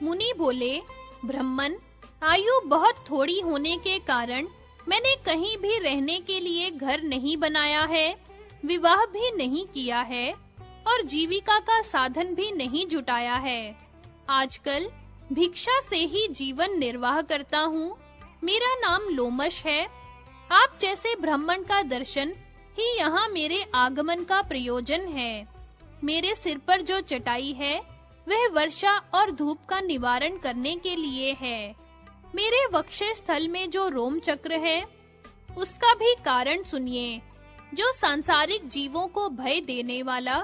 मुनि बोले, ब्रह्मन, आयु बहुत थोड़ी होने के कारण मैंने कहीं भी रहने के लिए घर नहीं बनाया है, विवाह भी नहीं किया है और जीविका का साधन भी नहीं जुटाया है। आजकल भिक्षा से ही जीवन निर्वाह करता हूँ। मेरा नाम लोमश है। आप जैसे ब्राह्मण का दर्शन ही यहाँ मेरे आगमन का प्रयोजन है। मेरे सिर पर जो चटाई है वह वर्षा और धूप का निवारण करने के लिए है। मेरे वक्षस्थल स्थल में जो रोम चक्र है उसका भी कारण सुनिए, जो सांसारिक जीवों को भय देने वाला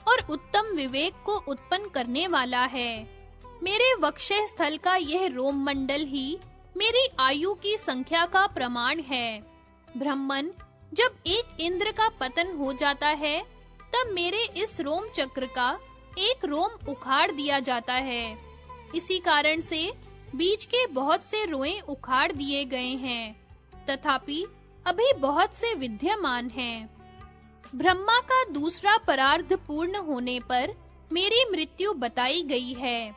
और उत्तम विवेक को उत्पन्न करने वाला है। मेरे वक्षस्थल स्थल का यह रोम मंडल ही मेरी आयु की संख्या का प्रमाण है। ब्रह्मन, जब एक इंद्र का पतन हो जाता है तब मेरे इस रोम चक्र का एक रोम उखाड़ दिया जाता है। इसी कारण से बीच के बहुत से रोएं उखाड़ दिए गए हैं, तथापि अभी बहुत से विद्यमान हैं। ब्रह्मा का दूसरा परार्ध पूर्ण होने पर मेरी मृत्यु बताई गई है।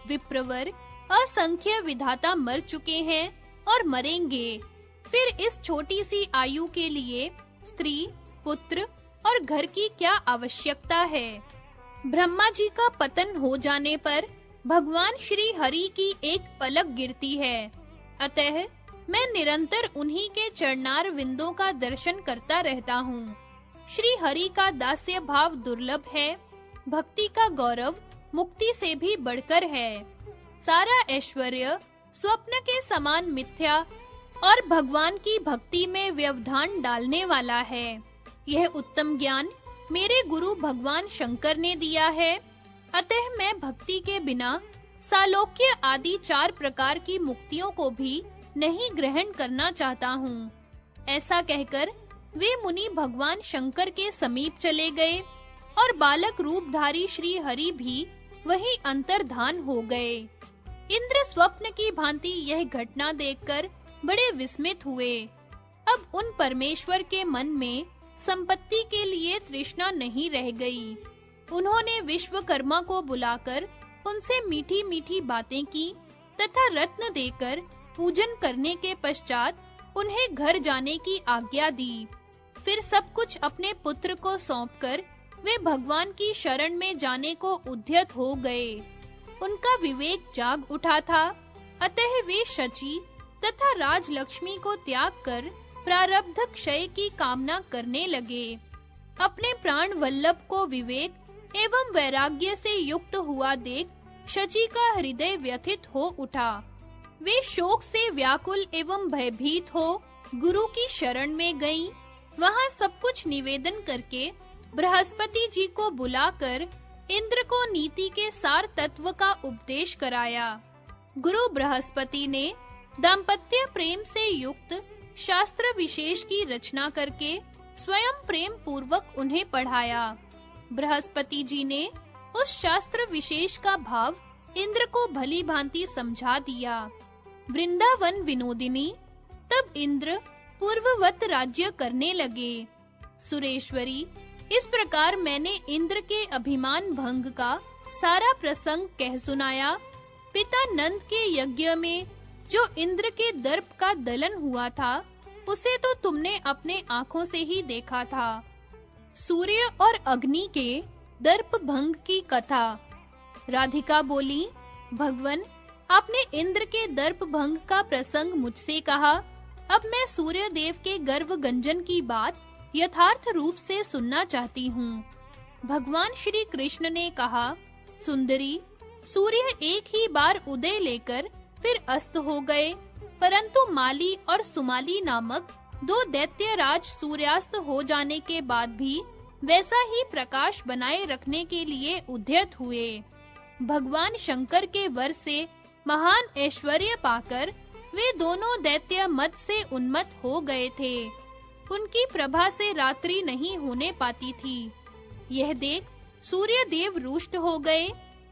विप्रवर, असंख्य विधाता मर चुके हैं और मरेंगे। फिर इस छोटी सी आयु के लिए स्त्री, पुत्र और घर की क्या आवश्यकता है? ब्रह्मा जी का पतन हो जाने पर भगवान श्री हरि की एक पलक गिरती है। अतः मैं निरंतर उन्हीं के चरणार विंदों का दर्शन करता रहता हूँ। श्री हरि का दास्य भाव दुर्लभ है। भक्ति का गौरव मुक्ति से भी बढ़कर है। सारा ऐश्वर्य स्वप्न के समान मिथ्या और भगवान की भक्ति में व्यवधान डालने वाला है। यह उत्तम ज्ञान मेरे गुरु भगवान शंकर ने दिया है। अतः मैं भक्ति के बिना सालोक्य आदि 4 प्रकार की मुक्तियों को भी नहीं ग्रहण करना चाहता हूँ। ऐसा कहकर वे मुनि भगवान शंकर के समीप चले गए और बालक रूपधारी श्री हरि भी वहीं अंतर्धान हो गए। इंद्र स्वप्न की भांति यह घटना देखकर बड़े विस्मित हुए। अब उन परमेश्वर के मन में संपत्ति के लिए तृष्णा नहीं रह गई। उन्होंने विश्वकर्मा को बुलाकर उनसे मीठी-मीठी बातें की तथा रत्न देकर पूजन करने के पश्चात उन्हें घर जाने की आज्ञा दी। फिर सब कुछ अपने पुत्र को सौंपकर वे भगवान की शरण में जाने को उद्यत हो गए। उनका विवेक जाग उठा था, अतः वे शची तथा राजलक्ष्मी को त्याग कर प्रारब्ध क्षय की कामना करने लगे। अपने प्राण वल्लभ को विवेक एवं वैराग्य से युक्त हुआ देख शची का हृदय व्यथित हो उठा। वे शोक से व्याकुल एवं भयभीत हो गुरु की शरण में गईं। वहां सब कुछ निवेदन करके बृहस्पति जी को बुलाकर इंद्र को नीति के सार तत्व का उपदेश कराया। गुरु बृहस्पति ने दाम्पत्य प्रेम से युक्त शास्त्र विशेष की रचना करके स्वयं प्रेम पूर्वक उन्हें पढ़ाया। बृहस्पति जी ने उस शास्त्र विशेष का भाव इंद्र को भली भांति समझा दिया। वृंदावन विनोदिनी, तब इंद्र पूर्ववत राज्य करने लगे। सुरेश्वरी, इस प्रकार मैंने इंद्र के अभिमान भंग का सारा प्रसंग कह सुनाया। पिता नंद के यज्ञ में जो इंद्र के दर्प का दलन हुआ था, उसे तो तुमने अपने आंखों से ही देखा था। सूर्य और अग्नि के दर्प भंग की कथा। राधिका बोली, भगवन, आपने इंद्र के दर्प भंग का प्रसंग मुझसे कहा। अब मैं सूर्य देव के गर्व गंजन की बात यथार्थ रूप से सुनना चाहती हूँ। भगवान श्री कृष्ण ने कहा, सुंदरी, सूर्य एक ही बार उदय लेकर फिर अस्त हो गए, परंतु माली और सुमाली नामक 2 दैत्यराज सूर्यास्त हो जाने के बाद भी वैसा ही प्रकाश बनाए रखने के लिए उद्यत हुए। भगवान शंकर के वर से महान ऐश्वर्य पाकर वे दोनों दैत्य मद से उन्मत्त हो गए थे। उनकी प्रभा से रात्रि नहीं होने पाती थी। यह देख सूर्य देव रुष्ट हो गए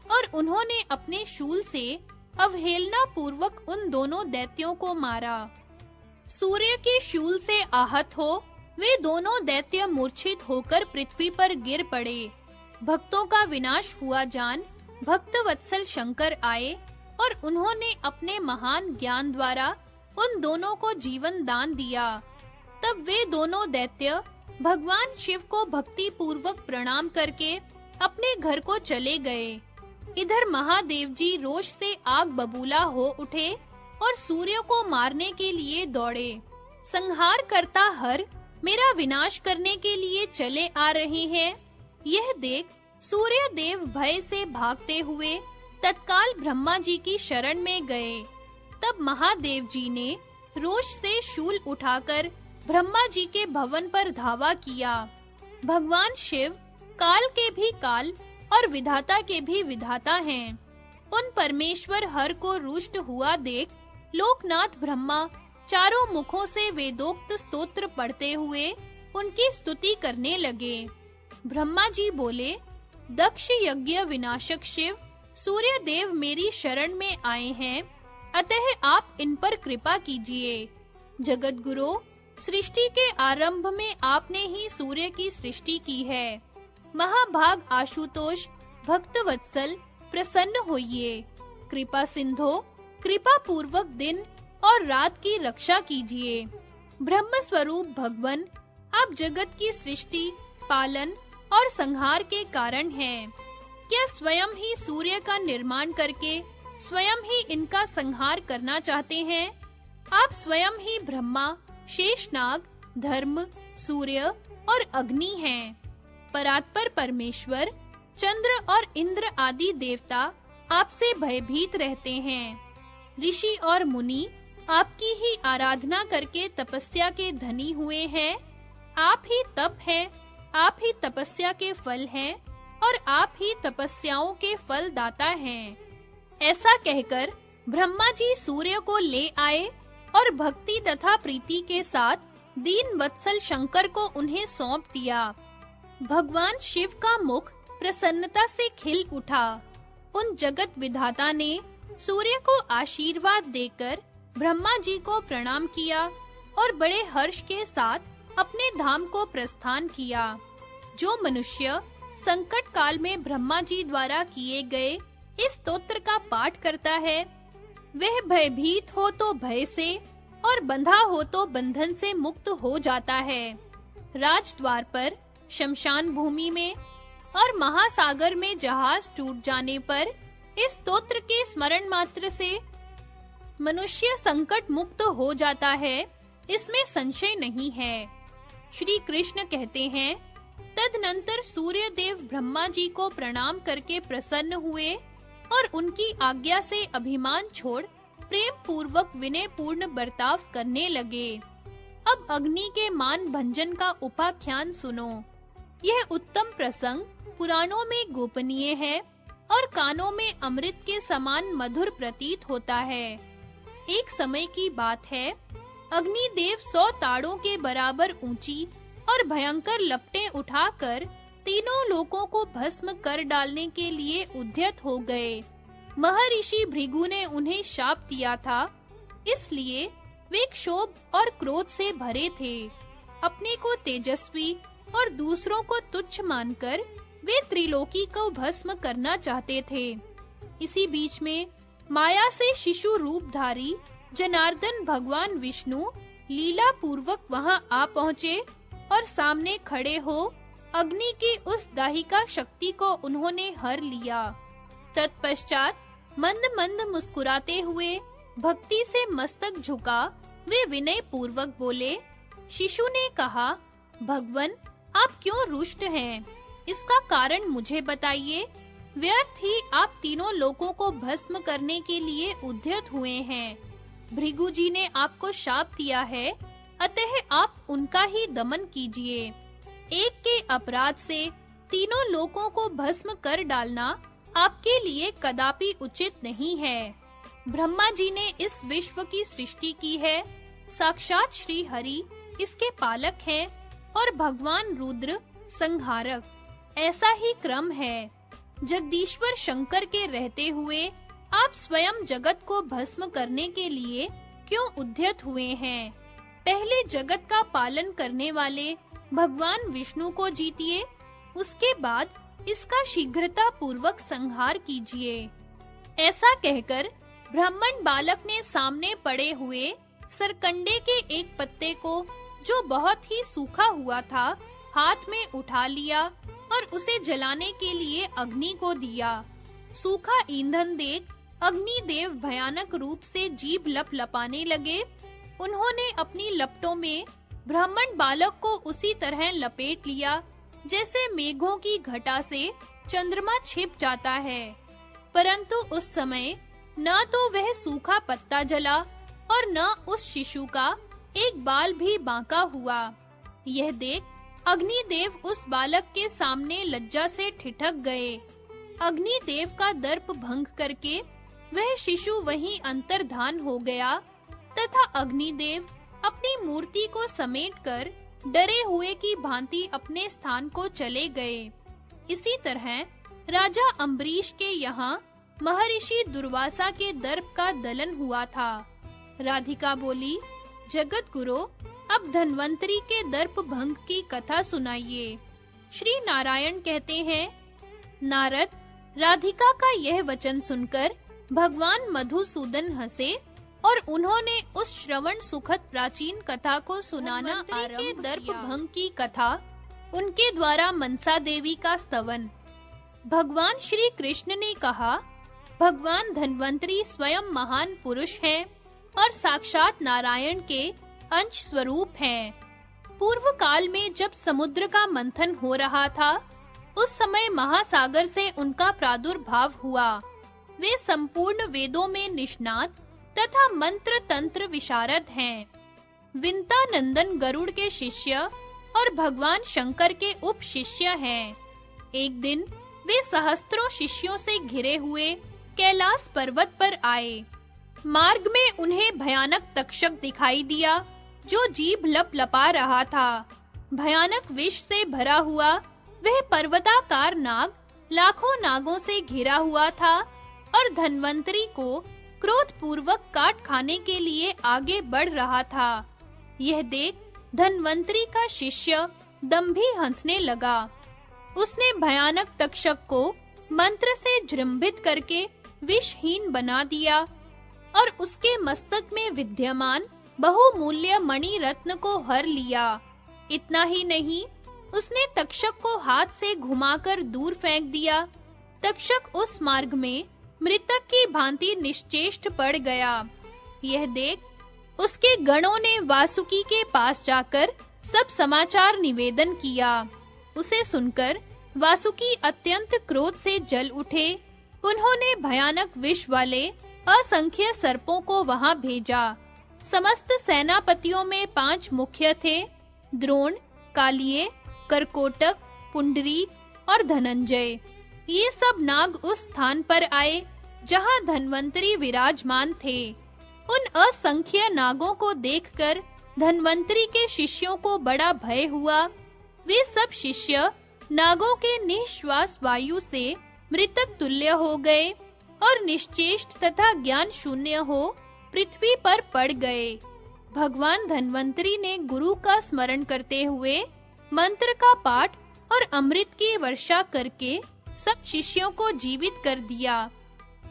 और उन्होंने अपने शूल से अवहेलना पूर्वक उन दोनों दैत्यों को मारा। सूर्य के शूल से आहत हो वे दोनों दैत्य मूर्छित होकर पृथ्वी पर गिर पड़े। भक्तों का विनाश हुआ जान भक्त वत्सल शंकर आए और उन्होंने अपने महान ज्ञान द्वारा उन दोनों को जीवन दान दिया। तब वे दोनों दैत्य भगवान शिव को भक्ति पूर्वक प्रणाम करके अपने घर को चले गए। इधर महादेव जी रोष से आग बबूला हो उठे और सूर्य को मारने के लिए दौड़े। संहार करता हर मेरा विनाश करने के लिए चले आ रहे हैं। यह देख सूर्य देव भय से भागते हुए तत्काल ब्रह्मा जी की शरण में गए। तब महादेव जी ने रोष से शूल उठाकर ब्रह्मा जी के भवन पर धावा किया। भगवान शिव काल के भी काल और विधाता के भी विधाता हैं। उन परमेश्वर हर को रुष्ट हुआ देख लोकनाथ ब्रह्मा चारों मुखों से वेदोक्त स्तोत्र पढ़ते हुए उनकी स्तुति करने लगे। ब्रह्मा जी बोले, दक्ष यज्ञ विनाशक शिव, सूर्य देव मेरी शरण में आए हैं, अतः आप इन पर कृपा कीजिए। जगत गुरु, सृष्टि के आरंभ में आपने ही सूर्य की सृष्टि की है। महाभाग आशुतोष, भक्त वत्सल, प्रसन्न होइए। कृपा सिंधो, कृपा पूर्वक दिन और रात की रक्षा कीजिए। ब्रह्म स्वरूप भगवन, आप जगत की सृष्टि, पालन और संहार के कारण हैं। क्या स्वयं ही सूर्य का निर्माण करके स्वयं ही इनका संहार करना चाहते हैं? आप स्वयं ही ब्रह्मा, शेषनाग, धर्म, सूर्य और अग्नि हैं। परात्पर परमेश्वर, चंद्र और इंद्र आदि देवता आपसे भयभीत रहते हैं। ऋषि और मुनि आपकी ही आराधना करके तपस्या के धनी हुए हैं। आप ही तप हैं, आप ही तपस्या के फल हैं और आप ही तपस्याओं के फल दाता हैं। ऐसा कहकर ब्रह्मा जी सूर्य को ले आए और भक्ति तथा प्रीति के साथ दीन वत्सल शंकर को उन्हें सौंप दिया। भगवान शिव का मुख प्रसन्नता से खिल उठा। उन जगत विधाता ने सूर्य को आशीर्वाद देकर ब्रह्मा जी को प्रणाम किया और बड़े हर्ष के साथ अपने धाम को प्रस्थान किया। जो मनुष्य संकट काल में ब्रह्मा जी द्वारा किए गए इस स्तोत्र का पाठ करता है, वह भयभीत हो तो भय से और बंधा हो तो बंधन से मुक्त हो जाता है। राजद्वार पर, शमशान भूमि में और महासागर में जहाज टूट जाने पर इस स्तोत्र के स्मरण मात्र से मनुष्य संकट मुक्त हो जाता है, इसमें संशय नहीं है। श्री कृष्ण कहते हैं, तदनंतर सूर्य देव ब्रह्मा जी को प्रणाम करके प्रसन्न हुए और उनकी आज्ञा से अभिमान छोड़ प्रेम पूर्वक विनय पूर्ण बर्ताव करने लगे। अब अग्नि के मान भंजन का उपाख्यान सुनो। यह उत्तम प्रसंग पुराणों में गोपनीय है और कानों में अमृत के समान मधुर प्रतीत होता है। एक समय की बात है, अग्निदेव 100 ताड़ों के बराबर ऊंची और भयंकर लपटें उठाकर तीनों लोकों को भस्म कर डालने के लिए उद्यत हो गए। महर्षि भृगु ने उन्हें शाप दिया था, इसलिए वे क्षोभ और क्रोध से भरे थे। अपने को तेजस्वी और दूसरों को तुच्छ मानकर वे त्रिलोकी को भस्म करना चाहते थे। इसी बीच में माया से शिशु रूपधारी जनार्दन भगवान विष्णु लीला पूर्वक वहां आ पहुँचे और सामने खड़े हो अग्नि की उस दाहिका शक्ति को उन्होंने हर लिया। तत्पश्चात मंद-मंद मुस्कुराते हुए भक्ति से मस्तक झुका वे विनय पूर्वक बोले। शिशु ने कहा, भगवन, आप क्यों रुष्ट हैं? इसका कारण मुझे बताइए। व्यर्थ ही आप तीनों लोकों को भस्म करने के लिए उद्यत हुए हैं। भृगु जी ने आपको शाप दिया है, अतः आप उनका ही दमन कीजिए। एक के अपराध से तीनों लोकों को भस्म कर डालना आपके लिए कदापि उचित नहीं है। ब्रह्मा जी ने इस विश्व की सृष्टि की है, साक्षात श्री हरि इसके पालक हैं और भगवान रुद्र संहारक। ऐसा ही क्रम है। जगदीश्वर शंकर के रहते हुए आप स्वयं जगत को भस्म करने के लिए क्यों उद्यत हुए हैं? पहले जगत का पालन करने वाले भगवान विष्णु को जीतिए, उसके बाद इसका शीघ्रता पूर्वक संहार कीजिए। ऐसा कहकर ब्राह्मण बालक ने सामने पड़े हुए सरकंडे के एक पत्ते को, जो बहुत ही सूखा हुआ था, हाथ में उठा लिया और उसे जलाने के लिए अग्नि को दिया। सूखा ईंधन देख अग्निदेव भयानक रूप से जीभ लपलपाने लगे। उन्होंने अपनी लपटों में ब्राह्मण बालक को उसी तरह लपेट लिया जैसे मेघों की घटा से चंद्रमा छिप जाता है। परंतु उस समय न तो वह सूखा पत्ता जला और न उस शिशु का एक बाल भी बांका हुआ। यह देख अग्निदेव उस बालक के सामने लज्जा से ठिठक गए। अग्निदेव का दर्प भंग करके वह शिशु वहीं अंतर्धान हो गया तथा अग्निदेव अपनी मूर्ति को समेटकर डरे हुए की भांति अपने स्थान को चले गए। इसी तरह राजा अम्बरीश के यहाँ महर्षि दुर्वासा के दर्प का दलन हुआ था। राधिका बोली, जगत गुरु, अब धन्वंतरी के दर्प भंग की कथा सुनाइए। श्री नारायण कहते हैं, नारद, राधिका का यह वचन सुनकर भगवान मधुसूदन हंसे और उन्होंने उस श्रवण सुखद प्राचीन कथा को सुनाना आरंभ किया। दर्प भंग की कथा, उनके द्वारा मनसा देवी का स्तवन। भगवान श्री कृष्ण ने कहा, भगवान धन्वंतरी स्वयं महान पुरुष हैं और साक्षात नारायण के अंश स्वरूप हैं। पूर्व काल में जब समुद्र का मंथन हो रहा था, उस समय महासागर से उनका प्रादुर्भाव हुआ। वे संपूर्ण वेदों में निष्णात तथा मंत्र तंत्र विशारद हैं। विंता नंदन गरुड़ के शिष्य और भगवान शंकर के उपशिष्य हैं। एक दिन वे सहस्त्रों शिष्यों से घिरे हुए कैलाश पर्वत पर आए। मार्ग में उन्हें भयानक तक्षक दिखाई दिया, जो जीभ लपलपा रहा था। भयानक विष से भरा हुआ वह पर्वताकार नाग लाखों नागों से घिरा हुआ था और धन्वंतरी को क्रोध पूर्वक काट खाने के लिए आगे बढ़ रहा था। यह देख धन्वंतरी का शिष्य दंभी हंसने लगा। उसने भयानक तक्षक को मंत्र से जृंभित करके विषहीन बना दिया और उसके मस्तक में विद्यमान बहुमूल्य मणि रत्न को हर लिया। इतना ही नहीं, उसने तक्षक को हाथ से घुमाकर दूर फेंक दिया। तक्षक उस मार्ग में मृतक की भांति निश्चेष्ट पड़ गया। यह देख उसके गणों ने वासुकी के पास जाकर सब समाचार निवेदन किया। उसे सुनकर वासुकी अत्यंत क्रोध से जल उठे। उन्होंने भयानक विष वाले असंख्य सर्पों को वहां भेजा। समस्त सेनापतियों में 5 मुख्य थे: द्रोण, कालिये, करकोटक, पुंडरीक और धनंजय। ये सब नाग उस स्थान पर आए जहां धन्वंतरी विराजमान थे। उन असंख्य नागों को देखकर धन्वंतरी के शिष्यों को बड़ा भय हुआ। वे सब शिष्य नागों के निश्वास वायु से मृतक तुल्य हो गए और निश्चेष्ट तथा ज्ञान शून्य हो पृथ्वी पर पड़ गए। भगवान धन्वंतरी ने गुरु का स्मरण करते हुए मंत्र का पाठ और अमृत की वर्षा करके सब शिष्यों को जीवित कर दिया।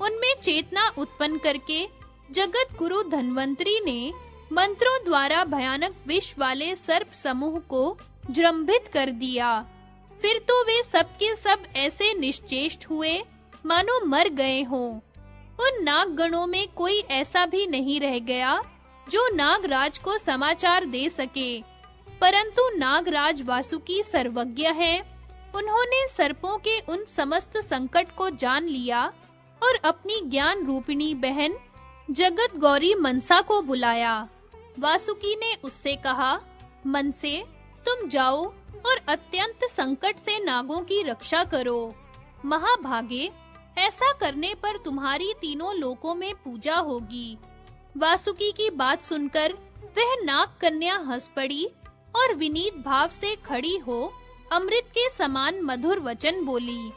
उनमें चेतना उत्पन्न करके जगत गुरु धन्वंतरी ने मंत्रों द्वारा भयानक विष वाले सर्प समूह को जृंभित कर दिया। फिर तो वे सब के सब ऐसे निश्चेष्ट हुए मानो मर गए हों। उन नाग गणों में कोई ऐसा भी नहीं रह गया जो नागराज को समाचार दे सके। परंतु नागराज वासुकी सर्वज्ञ है। उन्होंने सर्पों के उन समस्त संकट को जान लिया और अपनी ज्ञान रूपिणी बहन जगत गौरी मनसा को बुलाया। वासुकी ने उससे कहा, मनसे, तुम जाओ और अत्यंत संकट से नागों की रक्षा करो। महाभागे, ऐसा करने पर तुम्हारी तीनों लोकों में पूजा होगी। वासुकी की बात सुनकर वह नाग कन्या हंस पड़ी और विनीत भाव से खड़ी हो अमृत के समान मधुर वचन बोली।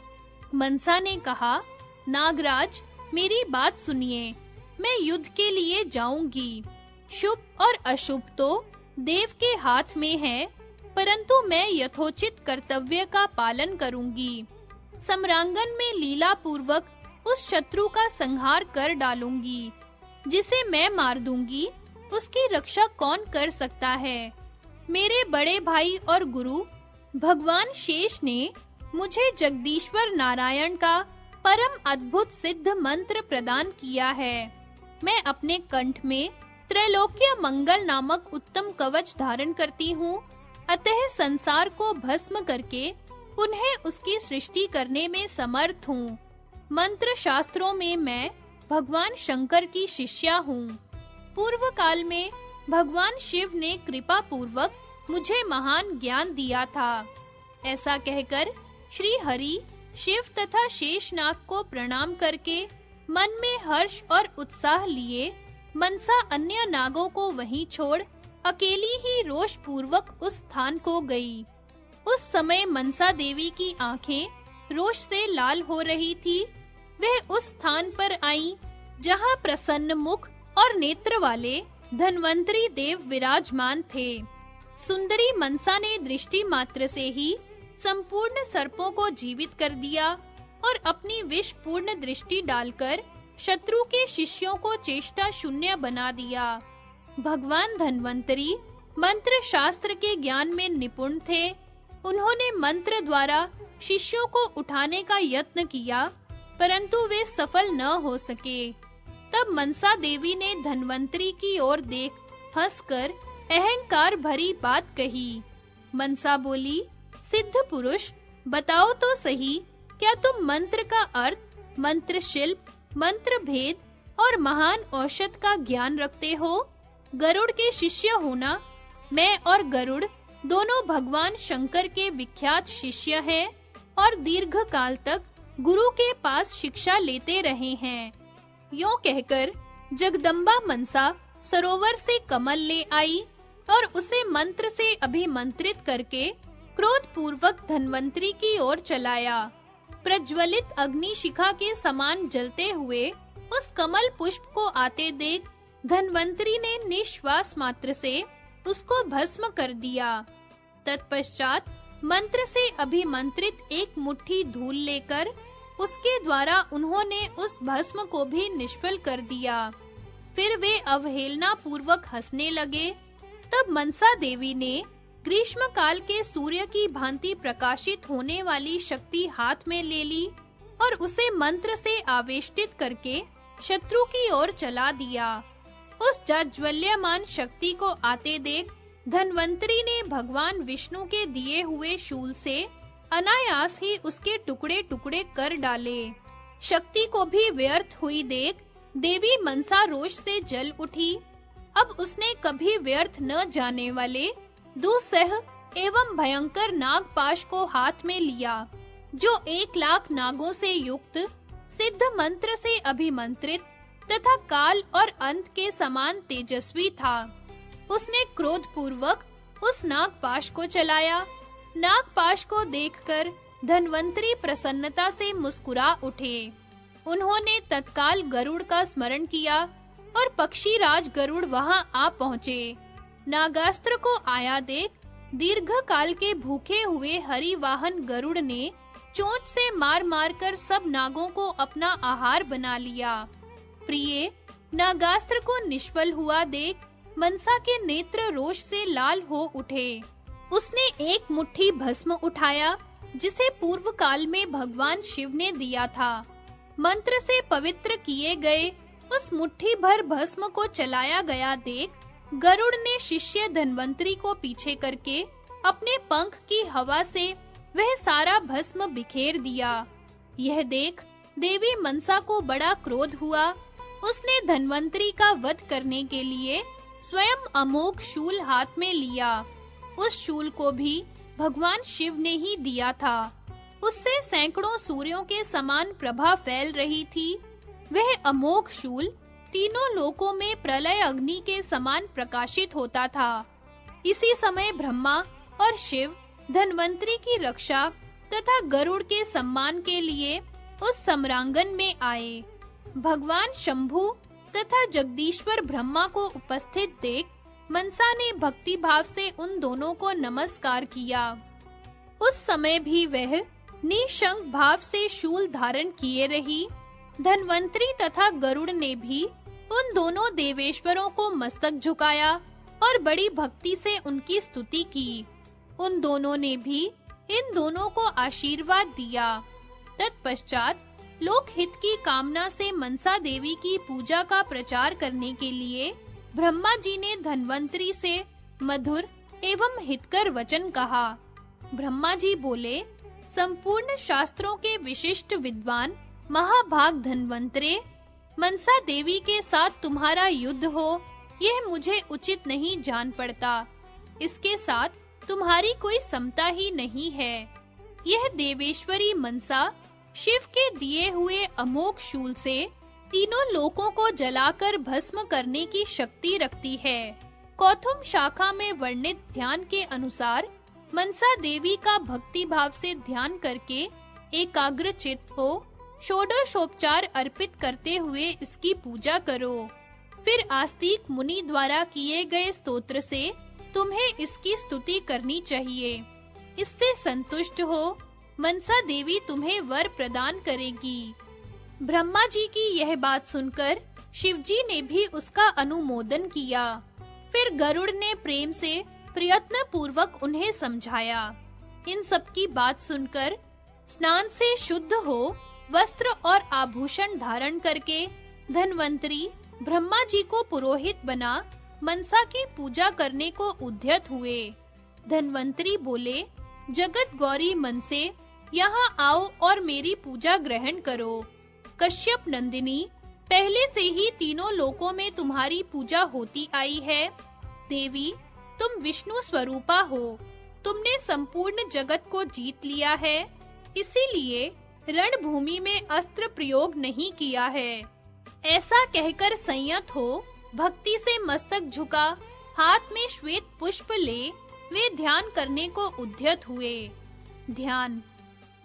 मनसा ने कहा, नागराज, मेरी बात सुनिए। मैं युद्ध के लिए जाऊंगी। शुभ और अशुभ तो देव के हाथ में है, परंतु मैं यथोचित कर्तव्य का पालन करूंगी। सम्रांगन में लीला पूर्वक उस शत्रु का संहार कर डालूंगी। जिसे मैं मार दूंगी, उसकी रक्षा कौन कर सकता है? मेरे बड़े भाई और गुरु भगवान शेष ने मुझे जगदीश्वर नारायण का परम अद्भुत सिद्ध मंत्र प्रदान किया है। मैं अपने कंठ में त्रैलोक्य मंगल नामक उत्तम कवच धारण करती हूँ। अतः संसार को भस्म करके पुनः उसकी सृष्टि करने में समर्थ हूँ। मंत्र शास्त्रों में मैं भगवान शंकर की शिष्या हूँ। पूर्व काल में भगवान शिव ने कृपा पूर्वक मुझे महान ज्ञान दिया था। ऐसा कहकर श्री हरि शिव तथा शेषनाग को प्रणाम करके मन में हर्ष और उत्साह लिए मनसा अन्य नागों को वहीं छोड़ अकेली ही रोष पूर्वक उस स्थान को गई। उस समय मनसा देवी की आंखें रोष से लाल हो रही थी। वह उस स्थान पर आई जहां प्रसन्न मुख और नेत्र वाले धन्वंतरी देव विराजमान थे। सुंदरी मनसा ने दृष्टि मात्र से ही संपूर्ण सर्पों को जीवित कर दिया और अपनी विष पूर्ण दृष्टि डालकर शत्रु के शिष्यों को चेष्टा शून्य बना दिया। भगवान धन्वंतरी मंत्र शास्त्र के ज्ञान में निपुण थे। उन्होंने मंत्र द्वारा शिष्यों को उठाने का यत्न किया, परंतु वे सफल न हो सके। तब मनसा देवी ने धन्वंतरी की ओर देख हंसकर अहंकार भरी बात कही। मनसा बोली, सिद्ध पुरुष, बताओ तो सही, क्या तुम मंत्र का अर्थ, मंत्र शिल्प, मंत्र भेद और महान औषध का ज्ञान रखते हो? गरुड़ के शिष्य होना, मैं और गरुड़ दोनों भगवान शंकर के विख्यात शिष्य हैं और दीर्घ काल तक गुरु के पास शिक्षा लेते रहे हैं। यों कहकर जगदम्बा मनसा सरोवर से कमल ले आई और उसे मंत्र से अभिमंत्रित करके क्रोध पूर्वक धन्वंतरी की ओर चलाया। प्रज्वलित अग्नि शिखा के समान जलते हुए उस कमल पुष्प को आते देख धन्वंतरी ने निश्वास मात्र से उसको भस्म कर दिया। तत्पश्चात मंत्र से अभिमंत्रित एक मुट्ठी धूल लेकर उसके द्वारा उन्होंने उस भस्म को भी निष्फल कर दिया। फिर वे अवहेलना पूर्वक हंसने लगे। तब मनसा देवी ने ग्रीष्म काल के सूर्य की भांति प्रकाशित होने वाली शक्ति हाथ में ले ली और उसे मंत्र से आवेष्टित करके शत्रु की ओर चला दिया। उस जाज्वल्यमान शक्ति को आते देख धन्वंतरी ने भगवान विष्णु के दिए हुए शूल से अनायास ही उसके टुकड़े-टुकड़े कर डाले। शक्ति को भी व्यर्थ हुई देख देवी मनसा रोष से जल उठी। अब उसने कभी व्यर्थ न जाने वाले दुस्सह एवं भयंकर नागपाश को हाथ में लिया, जो 1,00,000 नागों से युक्त सिद्ध मंत्र से अभिमंत्रित तथा काल और अंत के समान तेजस्वी था। उसने क्रोध पूर्वक उस नागपाश को चलाया। नागपाश को देखकर धन्वंतरी प्रसन्नता से मुस्कुरा उठे। उन्होंने तत्काल गरुड़ का स्मरण किया और पक्षीराज गरुड़ वहां आ पहुंचे। नागास्त्र को आया देख दीर्घ काल के भूखे हुए हरिवाहन गरुड़ ने चोंच से मार-मार कर सब नागों को अपना आहार बना लिया। प्रिय, नागास्त्र को निष्फल हुआ देख मनसा के नेत्र रोष से लाल हो उठे। उसने एक मुट्ठी भस्म उठाया, जिसे पूर्व काल में भगवान शिव ने दिया था। मंत्र से पवित्र किए गए उस मुट्ठी भर भस्म को चलाया गया देख गरुड़ ने शिष्य धन्वंतरी को पीछे करके अपने पंख की हवा से वह सारा भस्म बिखेर दिया। यह देख देवी मनसा को बड़ा क्रोध हुआ। उसने धन्वंतरी का वध करने के लिए स्वयं अमोघ शूल हाथ में लिया। उस शूल को भी भगवान शिव ने ही दिया था। उससे सैकड़ों सूर्यों के समान प्रभा फैल रही थी। वह अमोघ शूल तीनों लोकों में प्रलय अग्नि के समान प्रकाशित होता था। इसी समय ब्रह्मा और शिव धन्वंतरी की रक्षा तथा गरुड़ के सम्मान के लिए उस सम्रांगण में आए। भगवान शंभु तथा जगदीश्वर ब्रह्मा को उपस्थित देख मनसा ने भक्ति भाव से उन दोनों को नमस्कार किया। उस समय भी वह निशंक भाव से शूल धारण किए रही धन्वंतरी तथा गरुड़ ने भी उन दोनों देवेश्वरों को मस्तक झुकाया और बड़ी भक्ति से उनकी स्तुति की। उन दोनों ने भी इन दोनों को आशीर्वाद दिया। तत्पश्चात लोकहित की कामना से मनसा देवी की पूजा का प्रचार करने के लिए ब्रह्मा जी ने धन्वंतरी से मधुर एवं हितकर वचन कहा। ब्रह्मा जी बोले, संपूर्ण शास्त्रों के विशिष्ट विद्वान महाभाग धन्वंतरे, मनसा देवी के साथ तुम्हारा युद्ध हो, यह मुझे उचित नहीं जान पड़ता। इसके साथ तुम्हारी कोई समता ही नहीं है। यह देवेश्वरी मनसा शिव के दिए हुए अमोघ शूल से तीनों लोकों को जलाकर भस्म करने की शक्ति रखती है। कौथुम शाखा में वर्णित ध्यान के अनुसार मनसा देवी का भक्ति भाव से ध्यान करके एकाग्र चित्त हो षोडशोपचार अर्पित करते हुए इसकी पूजा करो। फिर आस्तिक मुनि द्वारा किए गए स्तोत्र से तुम्हें इसकी स्तुति करनी चाहिए। इससे संतुष्ट हो, मनसा देवी तुम्हें वर प्रदान करेगी। ब्रह्मा जी की यह बात सुनकर शिवजी ने भी उसका अनुमोदन किया। फिर गरुड़ ने प्रेम से प्रयत्न पूर्वक उन्हें समझाया। इन सब की बात सुनकर स्नान से शुद्ध हो वस्त्र और आभूषण धारण करके धन्वंतरी ब्रह्मा जी को पुरोहित बना मनसा की पूजा करने को उद्यत हुए। धन्वंतरी बोले, जगत गौरी मन से यहाँ आओ और मेरी पूजा ग्रहण करो। कश्यप नंदिनी, पहले से ही तीनों लोकों में तुम्हारी पूजा होती आई है। देवी, तुम विष्णु स्वरूपा हो। तुमने संपूर्ण जगत को जीत लिया है, इसीलिए रणभूमि में अस्त्र प्रयोग नहीं किया है। ऐसा कहकर संयत हो भक्ति से मस्तक झुका, हाथ में श्वेत पुष्प ले वे ध्यान करने को उद्यत हुए। ध्यान।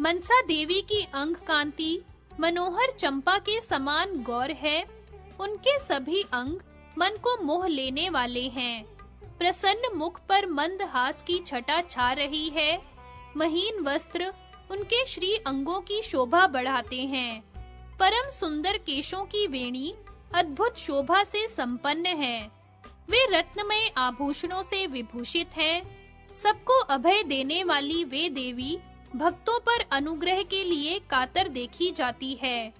मनसा देवी की अंग कांति मनोहर चंपा के समान गौर है। उनके सभी अंग मन को मोह लेने वाले हैं। प्रसन्न मुख पर मंद हास की छटा छा रही है। महीन वस्त्र उनके श्री अंगों की शोभा बढ़ाते हैं। परम सुंदर केशों की वेणी अद्भुत शोभा से संपन्न है। वे रत्नमय आभूषणों से विभूषित हैं। सबको अभय देने वाली वे देवी भक्तों पर अनुग्रह के लिए कातर देखी जाती है।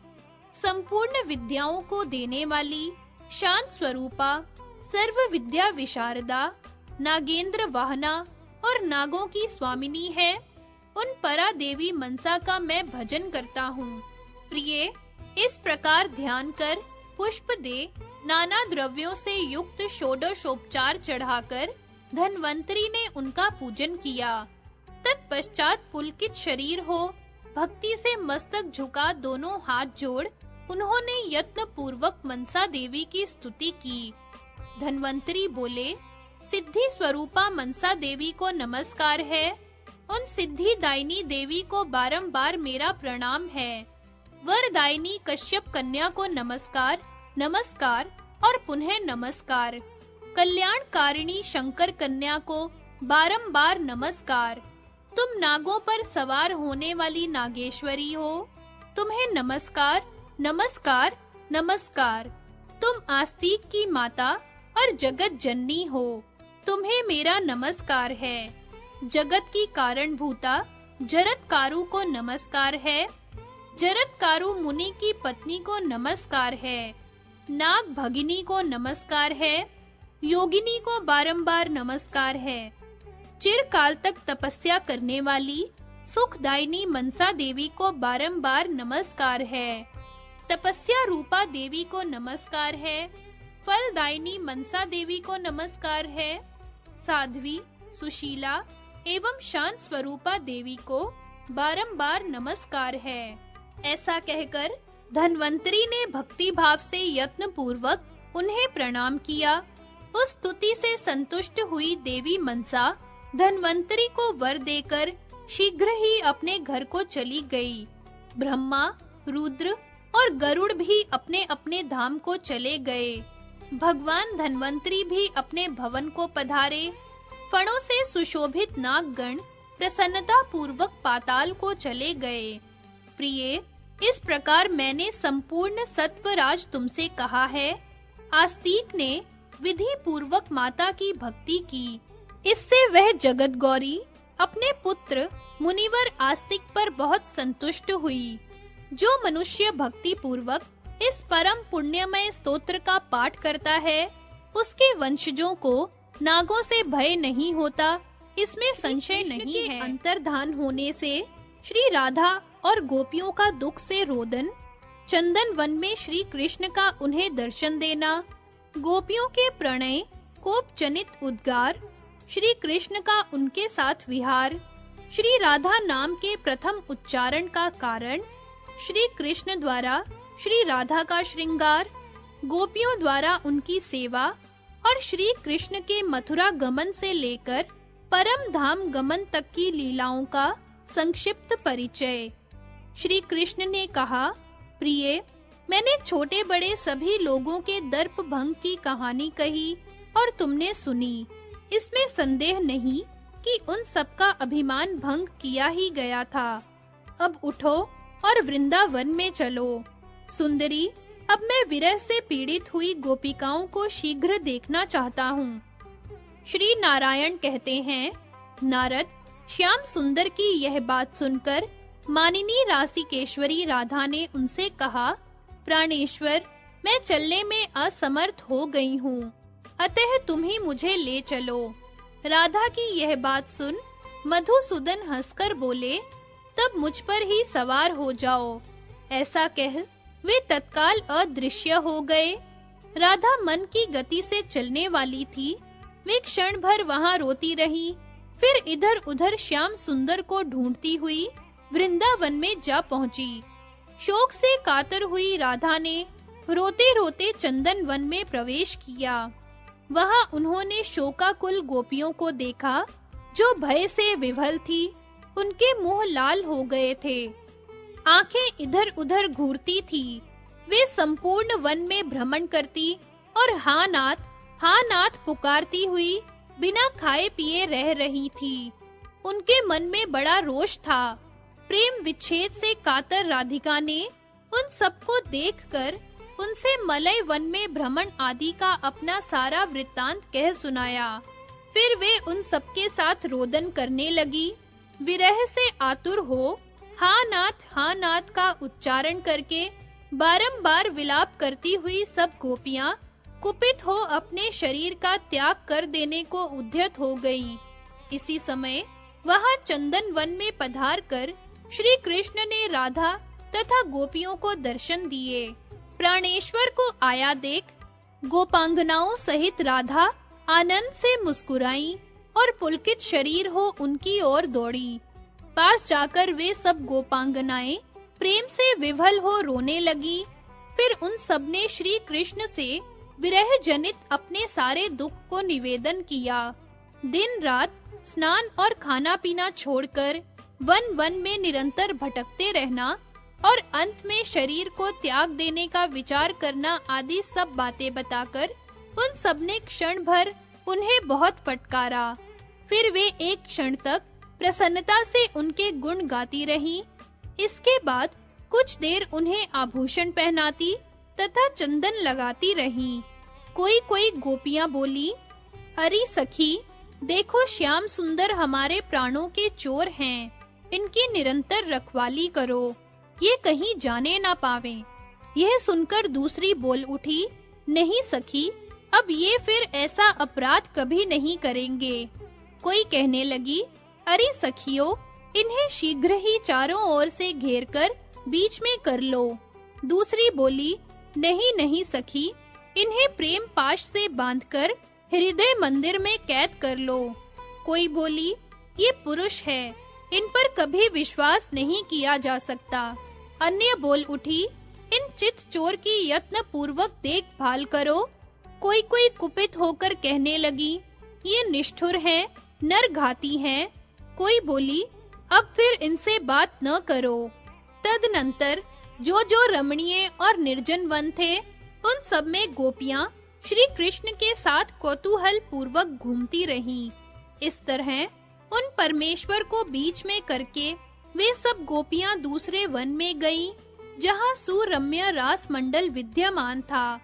संपूर्ण विद्याओं को देने वाली शांत स्वरूपा, सर्व विद्या विशारदा, नागेंद्र वाहना और नागों की स्वामिनी है। उन परा देवी मनसा का मैं भजन करता हूँ। प्रिय, इस प्रकार ध्यान कर पुष्प दे नाना द्रव्यों से युक्त षोडशोपचार चढ़ाकर धन्वंतरी ने उनका पूजन किया। तत्पश्चात पुलकित शरीर हो भक्ति से मस्तक झुका दोनों हाथ जोड़ उन्होंने यत्न पूर्वक मनसा देवी की स्तुति की। धन्वंतरी बोले, सिद्धि स्वरूपा मनसा देवी को नमस्कार है। उन सिद्धि दायिनी देवी को बारंबार मेरा प्रणाम है। वरदायिनी कश्यप कन्या को नमस्कार, नमस्कार और पुनः नमस्कार। कल्याणकारिणी शंकर कन्या को बारंबार नमस्कार। तुम नागों पर सवार होने वाली नागेश्वरी हो। तुम्हें नमस्कार, नमस्कार, नमस्कार। तुम आस्तिक की माता और जगत जननी हो। तुम्हें मेरा नमस्कार है। जगत की कारण भूता जरत्कारु को नमस्कार है। जरत्कारु मुनि की पत्नी को नमस्कार है। नाग भगिनी को नमस्कार है। योगिनी को बारंबार नमस्कार है। चिरकाल तक तपस्या करने वाली सुखदायिनी मनसा देवी को बारंबार नमस्कार है। तपस्या रूपा देवी को नमस्कार है। फलदायिनी मनसा देवी को नमस्कार है। साध्वी, सुशीला एवं शांत स्वरूपा देवी को बारंबार नमस्कार है। ऐसा कहकर धन्वंतरी ने भक्ति भाव से यत्न पूर्वक उन्हें प्रणाम किया। उस स्तुति से संतुष्ट हुई देवी मनसा धन्वंतरी को वर देकर शीघ्र ही अपने घर को चली गई। ब्रह्मा, रुद्र और गरुड़ भी अपने-अपने धाम को चले गए। भगवान धन्वंतरी भी अपने भवन को पधारे। फणों से सुशोभित नागगण प्रसन्नता पूर्वक पाताल को चले गए। प्रिय, इस प्रकार मैंने संपूर्ण सत्वराज तुमसे कहा है। आस्तिक ने विधि पूर्वक माता की भक्ति की। इससे वह जगत गौरी अपने पुत्र मुनिवर आस्तिक पर बहुत संतुष्ट हुई। जो मनुष्य भक्ति पूर्वक इस परम पुण्यमय स्तोत्र का पाठ करता है, उसके वंशजों को नागों से भय नहीं होता, इसमें संशय नहीं है। अंतर्धान होने से श्री राधा और गोपियों का दुख से रोदन, चंदन वन में श्री कृष्ण का उन्हें दर्शन देना, गोपियों के प्रणय कोप जनित उद्गार, श्री कृष्ण का उनके साथ विहार, श्री राधा नाम के प्रथम उच्चारण का कारण, श्री कृष्ण द्वारा श्री राधा का श्रृंगार, गोपियों द्वारा उनकी सेवा और श्री कृष्ण के मथुरा गमन से लेकर परम धाम गमन तक की लीलाओं का संक्षिप्त परिचय। श्री कृष्ण ने कहा, प्रिय, मैंने छोटे बड़े सभी लोगों के दर्प भंग की कहानी कही और तुमने सुनी। इसमें संदेह नहीं कि उन सबका अभिमान भंग किया ही गया था। अब उठो और वृंदावन में चलो। सुंदरी, अब मैं विरह से पीड़ित हुई गोपिकाओं को शीघ्र देखना चाहता हूँ। श्री नारायण कहते हैं, नारद, श्याम सुंदर की यह बात सुनकर मानिनी रासिकेश्वरी राधा ने उनसे कहा, प्राणेश्वर, मैं चलने में असमर्थ हो गई हूँ, अतः तुम ही मुझे ले चलो। राधा की यह बात सुन मधुसूदन हंसकर बोले, तब मुझ पर ही सवार हो जाओ। ऐसा कह वे तत्काल अदृश्य हो गए। राधा मन की गति से चलने वाली थी। वे क्षण भर वहां रोती रही, फिर इधर-उधर श्याम सुंदर को ढूंढती हुई वृंदावन में जा पहुंची। शोक से कातर हुई राधा ने रोते-रोते चंदन वन में प्रवेश किया। वहां उन्होंने शोकाकुल गोपियों को देखा, जो भय से विह्वल थी। उनके मुंह लाल हो गए थे, आंखें इधर-उधर घूरती थी। वे संपूर्ण वन में भ्रमण करती और हाँ नाथ पुकारती हुई बिना खाए पिए रह रही थी। उनके मन में बड़ा रोष था। प्रेम विच्छेद से कातर राधिका ने उन सबको देखकर उनसे मलय वन में भ्रमण आदि का अपना सारा वृत्तांत कह सुनाया। फिर वे उन सबके साथ रोदन करने लगी। विरह से आतुर हो हाँ नाथ का उच्चारण करके बारंबार विलाप करती हुई सब गोपियां कुपित हो अपने शरीर का त्याग कर देने को उद्यत हो गई। इसी समय वहां चंदन वन में पधार कर श्री कृष्ण ने राधा तथा गोपियों को दर्शन दिए। प्राणेश्वर को आया देख गोपांगनाओं सहित राधा आनंद से मुस्कुराई और पुलकित शरीर हो उनकी ओर दौड़ी। पास जाकर वे सब गोपांगनाएं प्रेम से विह्वल हो रोने लगी। फिर उन सबने श्री कृष्ण से विरह जनित अपने सारे दुख को निवेदन किया। दिन रात स्नान और खाना पीना छोड़कर वन में निरंतर भटकते रहना और अंत में शरीर को त्याग देने का विचार करना आदि सब बातें बताकर उन सबने क्षण भर उन्हें बहुत फटकारा। फिर वे एक क्षण तक प्रसन्नता से उनके गुण गाती रहीं। इसके बाद कुछ देर उन्हें आभूषण पहनाती तथा चंदन लगाती रहीं। कोई गोपियां बोली, अरे सखी, देखो श्याम सुंदर हमारे प्राणों के चोर हैं, इनकी निरंतर रखवाली करो, ये कहीं जाने ना पावें। यह सुनकर दूसरी बोल उठी, नहीं सखी, अब ये फिर ऐसा अपराध कभी नहीं करेंगे। कोई कहने लगी, अरे सखियों, इन्हें शीघ्र ही चारों ओर से घेरकर बीच में कर लो। दूसरी बोली, नहीं सखी, इन्हें प्रेम पाश से बांधकर हृदय मंदिर में कैद कर लो। कोई बोली, ये पुरुष है, इन पर कभी विश्वास नहीं किया जा सकता। अन्य बोल उठी, इन चित चोर की यत्न पूर्वक देखभाल करो। कोई कुपित होकर कहने लगी, ये निष्ठुर हैं, नरघाती हैं। कोई बोली, अब फिर इनसे बात न करो। तदनंतर जो रमणीय और निर्जन वन थे, उन सब में गोपियां श्री कृष्ण के साथ कौतूहल पूर्वक घूमती रहीं। इस तरह उन परमेश्वर को बीच में करके वे सब गोपियां दूसरे वन में गईं। जहाँ सुरम्य रास मंडल विद्यमान था।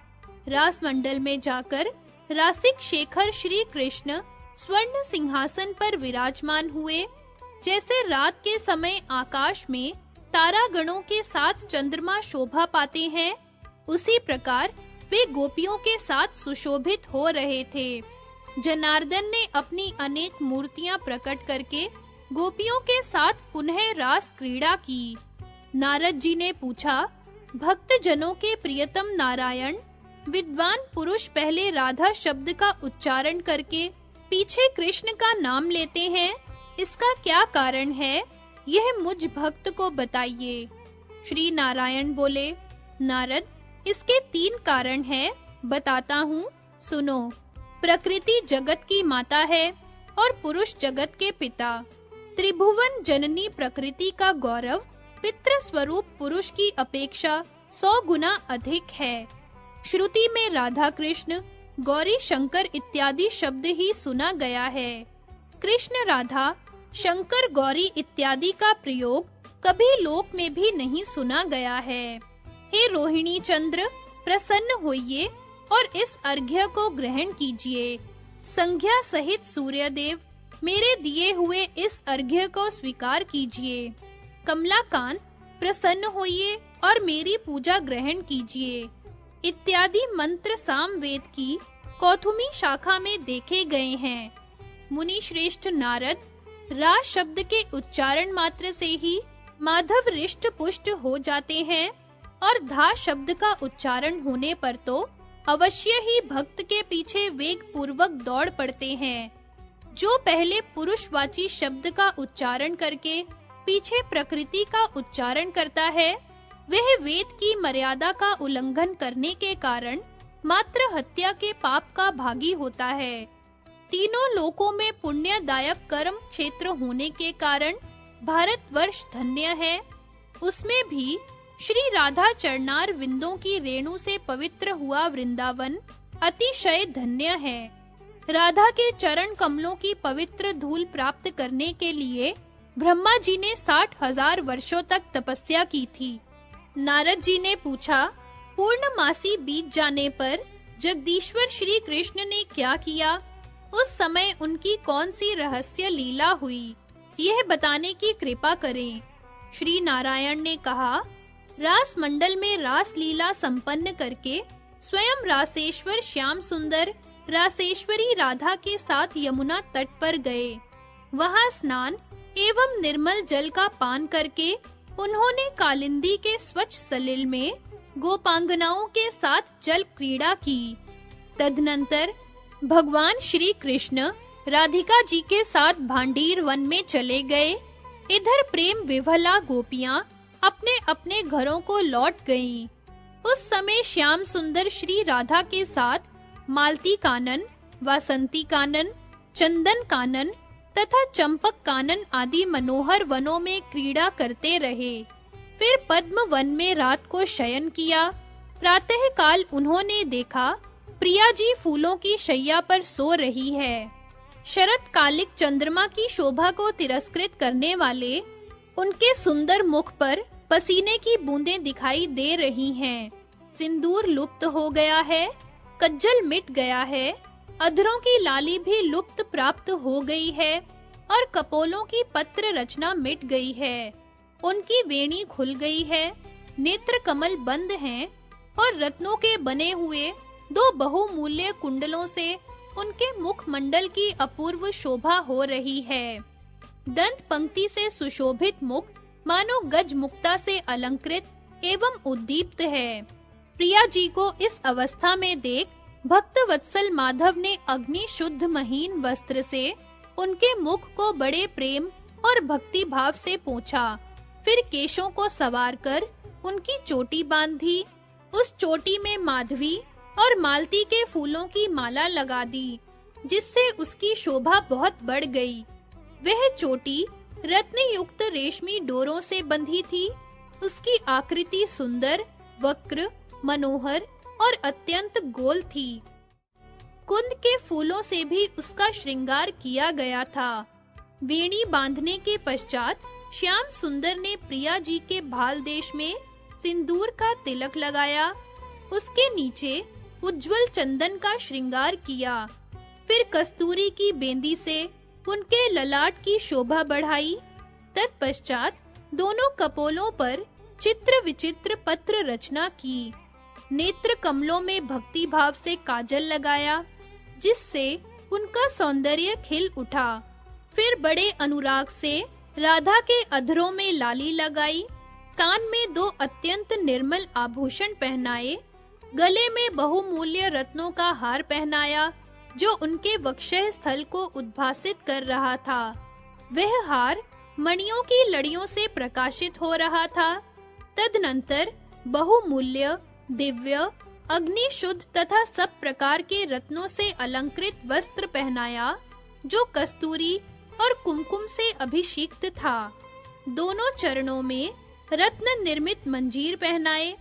रास मंडल में जाकर रासिक शेखर श्री कृष्ण स्वर्ण सिंहासन पर विराजमान हुए। जैसे रात के समय आकाश में तारागणों के साथ चंद्रमा शोभा पाते हैं, उसी प्रकार वे गोपियों के साथ सुशोभित हो रहे थे। जनार्दन ने अपनी अनेक मूर्तियां प्रकट करके गोपियों के साथ पुनः रास क्रीड़ा की। नारद जी ने पूछा, भक्त जनों के प्रियतम नारायण, विद्वान पुरुष पहले राधा शब्द का उच्चारण करके पीछे कृष्ण का नाम लेते हैं, इसका क्या कारण है? यह मुझ भक्त को बताइए। श्री नारायण बोले, नारद, इसके 3 कारण हैं, बताता हूँ, सुनो। प्रकृति जगत की माता है और पुरुष जगत के पिता। त्रिभुवन जननी प्रकृति का गौरव पितृ स्वरूप पुरुष की अपेक्षा 100 गुना अधिक है। श्रुति में राधा कृष्ण, गौरी शंकर इत्यादि शब्द ही सुना गया है। कृष्ण राधा, शंकर गौरी इत्यादि का प्रयोग कभी लोक में भी नहीं सुना गया है। हे रोहिणी चंद्र, प्रसन्न होइए और इस अर्घ्य को ग्रहण कीजिए। संध्या सहित सूर्यदेव, मेरे दिए हुए इस अर्घ्य को स्वीकार कीजिए। कमलाकांत, प्रसन्न होइए और मेरी पूजा ग्रहण कीजिए। इत्यादि मंत्र सामवेद की कौथुमी शाखा में देखे गए हैं। मुनि श्रेष्ठ नारद, रा शब्द के उच्चारण मात्र से ही माधव रिष्ट पुष्ट हो जाते हैं और धा शब्द का उच्चारण होने पर तो अवश्य ही भक्त के पीछे वेग पूर्वक दौड़ पड़ते हैं। जो पहले पुरुषवाची शब्द का उच्चारण करके पीछे प्रकृति का उच्चारण करता है, वह वेद की मर्यादा का उल्लंघन करने के कारण मात्र हत्या के पाप का भागी होता है। तीनों लोकों में पुण्यदायक कर्म क्षेत्र होने के कारण भारतवर्ष धन्य है। उसमें भी श्री राधा चरणार विंदों की रेणु से पवित्र हुआ वृंदावन अतिशय धन्य है। राधा के चरण कमलों की पवित्र धूल प्राप्त करने के लिए ब्रह्मा जी ने 60,000 वर्षों तक तपस्या की थी। नारद जी ने पूछा, पूर्णमासी बीत जाने पर जगदीश्वर श्री कृष्ण ने क्या किया? उस समय उनकी कौन सी रहस्य लीला हुई? यह बताने की कृपा करें। श्री नारायण ने कहा, रास मंडल में रास लीला संपन्न करके स्वयं रासेश्वर श्याम सुंदर रासेश्वरी राधा के साथ यमुना तट पर गए। वहां स्नान एवं निर्मल जल का पान करके उन्होंने कालिंदी के स्वच्छ सलिल में गोपांगनाओं के साथ जल क्रीड़ा की। तदनंतर भगवान श्री कृष्ण राधिका जी के साथ भांडीर वन में चले गए। इधर प्रेम विभला गोपियां अपने-अपने घरों को लौट गईं। उस समय श्याम सुंदर श्री राधा के साथ मालती कानन, वासंती कानन, चंदन कानन तथा चंपक कानन आदि मनोहर वनों में क्रीड़ा करते रहे। फिर पद्म वन में रात को शयन किया। प्रातः काल उन्होंने देखा प्रिया जी फूलों की शैया पर सो रही है। शरत कालिक चंद्रमा की शोभा को तिरस्कृत करने वाले उनके सुंदर मुख पर पसीने की बूंदें दिखाई दे रही हैं। सिंदूर लुप्त हो गया है, कज्जल मिट गया है, अधरों की लाली भी लुप्त प्राप्त हो गई है और कपोलों की पत्र रचना मिट गई है। उनकी वेणी खुल गई है, नेत्र कमल बंद हैं और रत्नों के बने हुए 2 बहुमूल्य कुंडलों से उनके मुख मंडल की अपूर्व शोभा हो रही है। दंत पंक्ति से सुशोभित मुख मानो गज मुक्ता से अलंकृत एवं उद्दीप्त है। प्रिया जी को इस अवस्था में देख भक्त वत्सल माधव ने अग्नि शुद्ध महीन वस्त्र से उनके मुख को बड़े प्रेम और भक्ति भाव से पोंछा। फिर केशों को संवारकर उनकी चोटी बांधी। उस चोटी में माधवी और मालती के फूलों की माला लगा दी, जिससे उसकी शोभा बहुत बढ़ गई। वह चोटी रत्न युक्त रेशमी डोरों से बंधी थी। उसकी आकृति सुंदर, वक्र, मनोहर और अत्यंत गोल थी। कुंद के फूलों से भी उसका श्रृंगार किया गया था। वेणी बांधने के पश्चात श्याम सुंदर ने प्रिया जी के भाल देश में सिंदूर का तिलक लगाया, उसके नीचे उज्जवल चंदन का श्रृंगार किया, फिर कस्तूरी की बेंदी से उनके ललाट की शोभा बढ़ाई। तत्पश्चात दोनों कपोलों पर चित्र विचित्र पत्र रचना की, नेत्र कमलों में भक्ति भाव से काजल लगाया, जिससे उनका सौंदर्य खिल उठा। फिर बड़े अनुराग से राधा के अधरों में लाली लगाई, कान में 2 अत्यंत निर्मल आभूषण पहनाए, गले में बहुमूल्य रत्नों का हार पहनाया, जो उनके वक्षः स्थल को उद्भासित कर रहा था। वह हार मणियों की लड़ियों से प्रकाशित हो रहा था। तदनंतर बहुमूल्य, दिव्य, अग्नि शुद्ध तथा सब प्रकार के रत्नों से अलंकृत वस्त्र पहनाया, जो कस्तूरी और कुमकुम से अभिषिक्त था। दोनों चरणों में रत्न निर्मित मंजीर पहनाए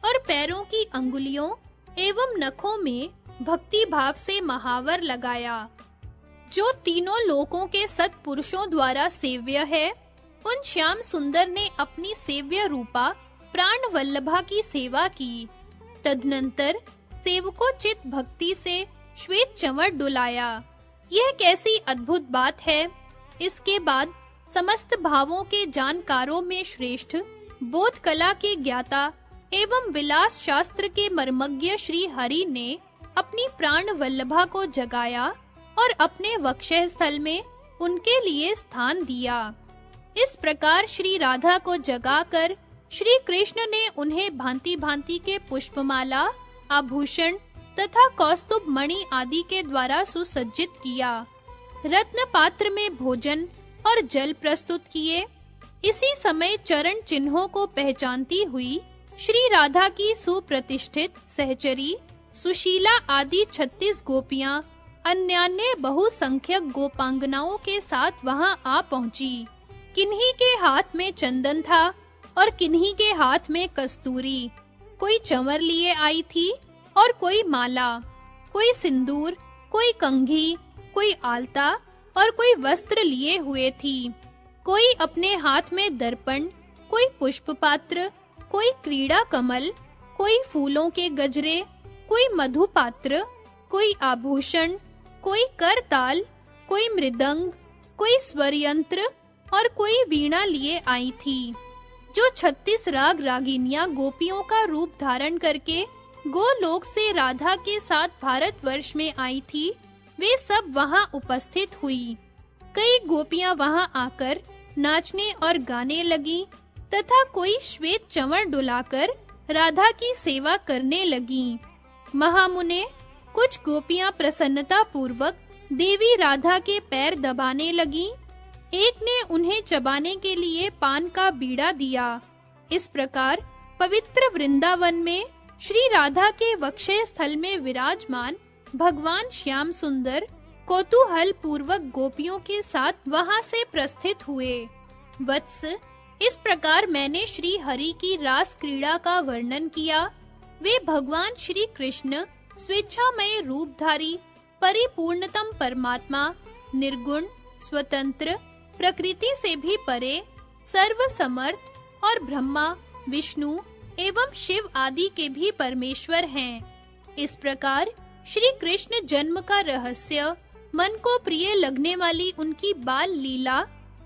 और पैरों की अंगुलियों एवं नखों में भक्ति भाव से महावर लगाया। जो तीनों लोकों के सत्पुरुषों द्वारा सेव्य है, उन श्याम सुंदर ने अपनी सेव्य रूपा प्राण वल्लभा की सेवा की। तदनंतर सेवकोचित भक्ति से श्वेत चंवर डुलाया। यह कैसी अद्भुत बात है! इसके बाद समस्त भावों के जानकारों में श्रेष्ठ, बोध कला के ज्ञाता एवं विलास शास्त्र के मर्मज्ञ श्री हरि ने अपनी प्राण वल्लभा को जगाया और अपने वक्षः स्थल में उनके लिए स्थान दिया। इस प्रकार श्री राधा को जगाकर श्री कृष्ण ने उन्हें भांति-भांति के पुष्पमाला, आभूषण तथा कौस्तुभ मणि आदि के द्वारा सुसज्जित किया। रत्न पात्र में भोजन और जल प्रस्तुत किए। इसी समय चरण चिन्हों को पहचानती हुई श्री राधा की सुप्रतिष्ठित सहचरी सुशीला आदि 36 गोपियां अन्यान्य बहुसंख्यक गोपांगनाओं के साथ वहां आ पहुंची। किन्हीं के हाथ में चंदन था और किन्हीं के हाथ में कस्तूरी। कोई चंवर लिए आई थी और कोई माला, कोई सिंदूर, कोई कंघी, कोई आलता और कोई वस्त्र लिए हुए थी। कोई अपने हाथ में दर्पण, कोई पुष्प पात्र, कोई क्रीड़ा कमल, कोई फूलों के गजरे, कोई मधु पात्र, कोई आभूषण, कोई करताल, कोई मृदंग, कोई स्वर यंत्र और कोई वीणा लिए आई थी। जो 36 राग रागिनियां गोपियों का रूप धारण करके गोलोक से राधा के साथ भारतवर्ष में आई थी, वे सब वहां उपस्थित हुई। कई गोपियां वहां आकर नाचने और गाने लगी तथा कोई श्वेत चंवर डुलाकर राधा की सेवा करने लगी। महामुने, कुछ गोपियां प्रसन्नता पूर्वक देवी राधा के पैर दबाने लगी। एक ने उन्हें चबाने के लिए पान का बीड़ा दिया। इस प्रकार पवित्र वृंदावन में श्री राधा के वक्षः स्थल में विराजमान भगवान श्याम सुंदर कौतूहल पूर्वक गोपियों के साथ वहां से प्रस्थित हुए। वत्स, इस प्रकार मैंने श्री हरि की रास क्रीड़ा का वर्णन किया। वे भगवान श्री कृष्ण स्वेच्छामय रूपधारी परिपूर्णतम परमात्मा, निर्गुण, स्वतंत्र, प्रकृति से भी परे, सर्वसमर्थ और ब्रह्मा, विष्णु एवं शिव आदि के भी परमेश्वर हैं। इस प्रकार श्री कृष्ण जन्म का रहस्य, मन को प्रिय लगने वाली उनकी बाल लीला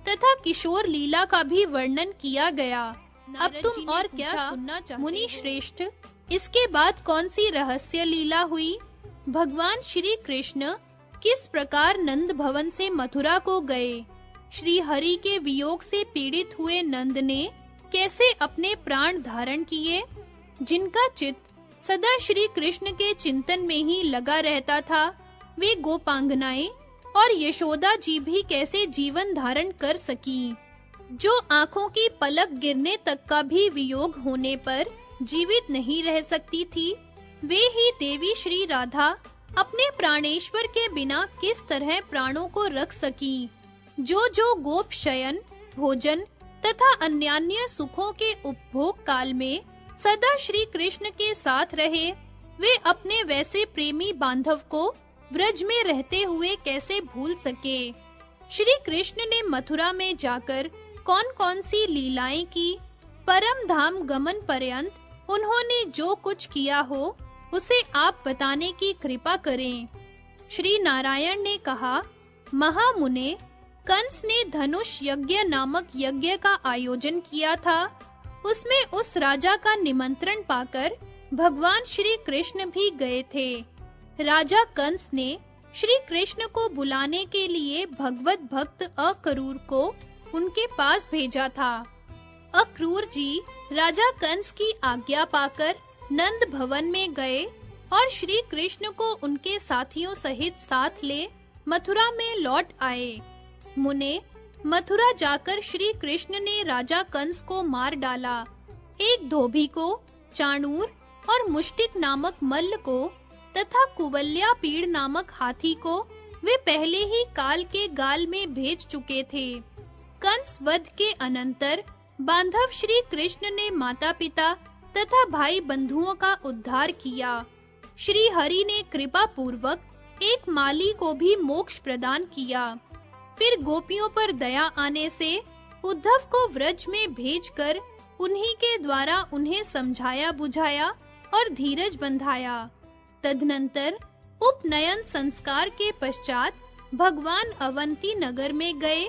तथा किशोर लीला का भी वर्णन किया गया। अब तुम और क्या सुनना चाहते मुनि श्रेष्ठ? इसके बाद कौन सी रहस्य लीला हुई? भगवान श्री कृष्ण किस प्रकार नंद भवन से मथुरा को गए? श्री हरि के वियोग से पीड़ित हुए नंद ने कैसे अपने प्राण धारण किए? जिनका चित्त सदा श्री कृष्ण के चिंतन में ही लगा रहता था, वे गोपांगनाएं और यशोदा जी भी कैसे जीवन धारण कर सकी? जो आंखों की पलक गिरने तक का भी वियोग होने पर जीवित नहीं रह सकती थी, वे ही देवी श्री राधा अपने प्राणेश्वर के बिना किस तरह प्राणों को रख सकी? जो गोप शयन, भोजन तथा अन्यान्य सुखों के उपभोग काल में सदा श्री कृष्ण के साथ रहे, वे अपने वैसे प्रेमी बांधव को व्रज में रहते हुए कैसे भूल सके? श्री कृष्ण ने मथुरा में जाकर कौन-कौन सी लीलाएं की परम धाम गमन पर्यंत उन्होंने जो कुछ किया हो उसे आप बताने की कृपा करें। श्री नारायण ने कहा, महामुने, कंस ने धनुष यज्ञ नामक यज्ञ का आयोजन किया था। उसमें उस राजा का निमंत्रण पाकर भगवान श्री कृष्ण भी गए थे। राजा कंस ने श्री कृष्ण को बुलाने के लिए भगवत भक्त अक्रूर को उनके पास भेजा था। अक्रूर जी राजा कंस की आज्ञा पाकर नंद भवन में गए और श्री कृष्ण को उनके साथियों सहित साथ ले मथुरा में लौट आए। मुने, मथुरा जाकर श्री कृष्ण ने राजा कंस को मार डाला। एक धोबी को, चाणूर और मुष्टिक नामक मल्ल को तथा कुवल्या पीड़ नामक हाथी को वे पहले ही काल के गाल में भेज चुके थे। कंस वध के अनंतर बांधव श्री कृष्ण ने माता-पिता तथा भाई बंधुओं का उद्धार किया। श्री हरि ने कृपा पूर्वक एक माली को भी मोक्ष प्रदान किया। फिर गोपियों पर दया आने से उद्धव को व्रज में भेजकर उन्हीं के द्वारा उन्हें समझाया बुझाया और धीरज बंधाया। तदनंतर उपनयन संस्कार के पश्चात भगवान अवंती नगर में गए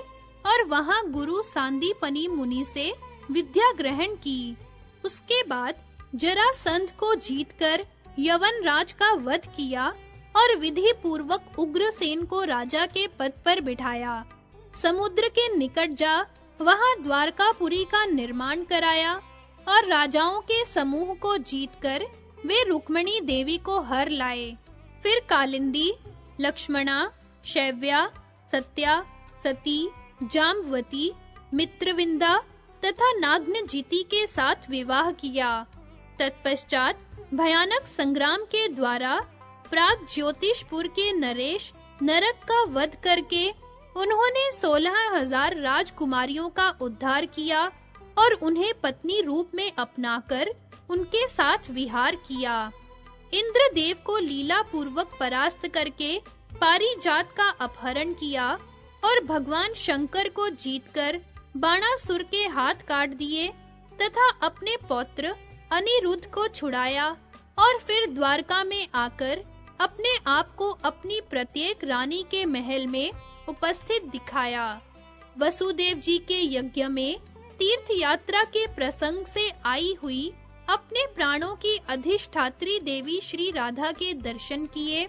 और वहां गुरु सांदीपनि मुनि से विद्या ग्रहण की। उसके बाद जरासंध को जीतकर यवन राज का वध किया और विधि पूर्वक उग्रसेन को राजा के पद पर बिठाया। समुद्र के निकट जा वहां द्वारकापुरी का निर्माण कराया और राजाओं के समूह को जीतकर वे रुक्मिणी देवी को हर लाए। फिर कालिंदी, लक्ष्मणा, शैव्या, सत्या, सती, जाम्बवती, मित्रविंदा तथा नाग्नजिति के साथ विवाह किया। तत्पश्चात भयानक संग्राम के द्वारा प्राग ज्योतिषपुर के नरेश नरक का वध करके उन्होंने 16,000 राजकुमारियों का उद्धार किया और उन्हें पत्नी रूप में अपनाकर उनके साथ विहार किया। इंद्रदेव को लीला पूर्वक परास्त करके पारिजात का अपहरण किया और भगवान शंकर को जीतकर बाणासुर के हाथ काट दिए तथा अपने पौत्र अनिरुद्ध को छुड़ाया और फिर द्वारका में आकर अपने आप को अपनी प्रत्येक रानी के महल में उपस्थित दिखाया। वसुदेव जी के यज्ञ में तीर्थ यात्रा के प्रसंग से आई हुई अपने प्राणों की अधिष्ठात्री देवी श्री राधा के दर्शन किए।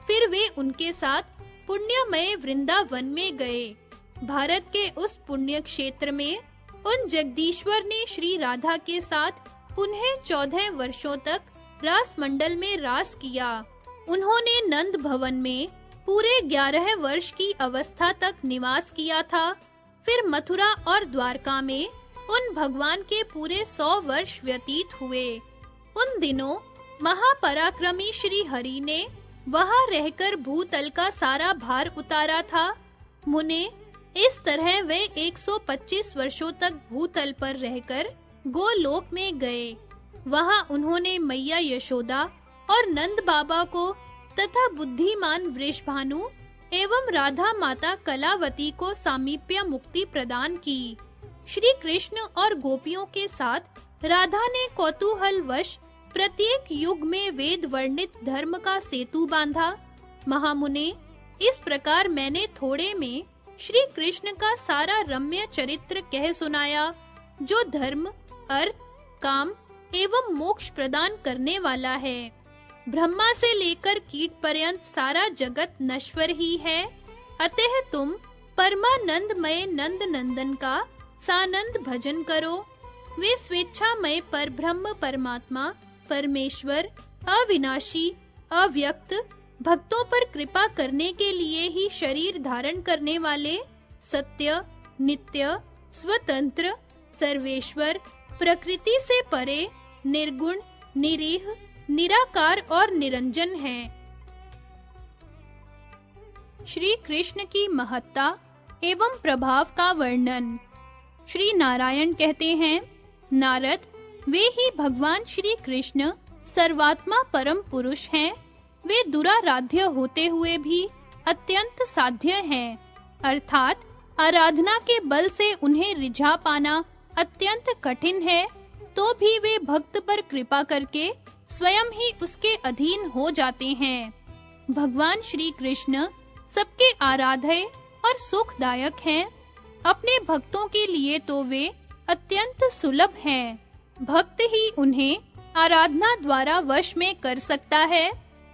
फिर वे उनके साथ पुण्यमय वृंदावन में गए। भारत के उस पुण्य क्षेत्र में उन जगदीश्वर ने श्री राधा के साथ उन्हें 14 वर्षों तक रास मंडल में रास किया। उन्होंने नंद भवन में पूरे 11 वर्ष की अवस्था तक निवास किया था। फिर मथुरा और द्वारका में उन भगवान के पूरे 100 वर्ष व्यतीत हुए। उन दिनों महापराक्रमी श्री हरि ने वहां रहकर भूतल का सारा भार उतारा था। मुने, इस तरह वे 125 वर्षों तक भूतल पर रहकर गोलोक में गए। वहां उन्होंने मैया यशोदा और नंद बाबा को तथा बुद्धिमान वृषभानु एवं राधा माता कलावती को सामीप्य मुक्ति प्रदान की। श्री कृष्ण और गोपियों के साथ राधा ने कौतूहलवश प्रत्येक युग में वेद वर्णित धर्म का सेतु बांधा। महामुने, इस प्रकार मैंने थोड़े में श्री कृष्ण का सारा रम्य चरित्र कह सुनाया, जो धर्म, अर्थ, काम एवं मोक्ष प्रदान करने वाला है। ब्रह्मा से लेकर कीट पर्यंत सारा जगत नश्वर ही है। अतः तुम परमानंदमय नंद नंदन का सानंद भजन करो। वे स्वेच्छामय पर ब्रह्म परमात्मा परमेश्वर अविनाशी अव्यक्त भक्तों पर कृपा करने के लिए ही शरीर धारण करने वाले सत्य, नित्य, स्वतंत्र, सर्वेश्वर, प्रकृति से परे, निर्गुण, निरीह, निराकार और निरंजन हैं। श्री कृष्ण की महत्ता एवं प्रभाव का वर्णन। श्री नारायण कहते हैं, नारद, वे ही भगवान श्री कृष्ण सर्वात्मा परम पुरुष हैं। वे दुराराध्य होते हुए भी अत्यंत साध्य हैं, अर्थात आराधना के बल से उन्हें रिझा पाना अत्यंत कठिन है, तो भी वे भक्त पर कृपा करके स्वयं ही उसके अधीन हो जाते हैं। भगवान श्री कृष्ण सबके आराध्य और सुखदायक हैं। अपने भक्तों के लिए तो वे अत्यंत सुलभ हैं। भक्त ही उन्हें आराधना द्वारा वश में कर सकता है।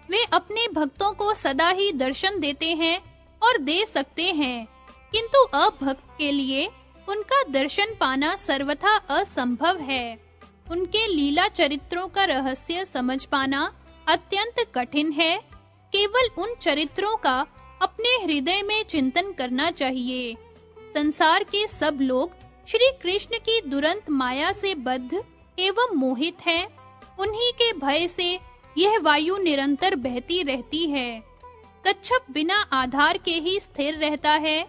वे अपने भक्तों को सदा ही दर्शन देते हैं और दे सकते हैं, किंतु अभक्त के लिए उनका दर्शन पाना सर्वथा असंभव है। उनके लीला चरित्रों का रहस्य समझ पाना अत्यंत कठिन है। केवल उन चरित्रों का अपने हृदय में चिंतन करना चाहिए। संसार के सब लोग श्री कृष्ण की दुरंत माया से बद्ध एवं मोहित हैं। उन्हीं के भय से यह वायु निरंतर बहती रहती है। कच्छप बिना आधार के ही स्थिर रहता है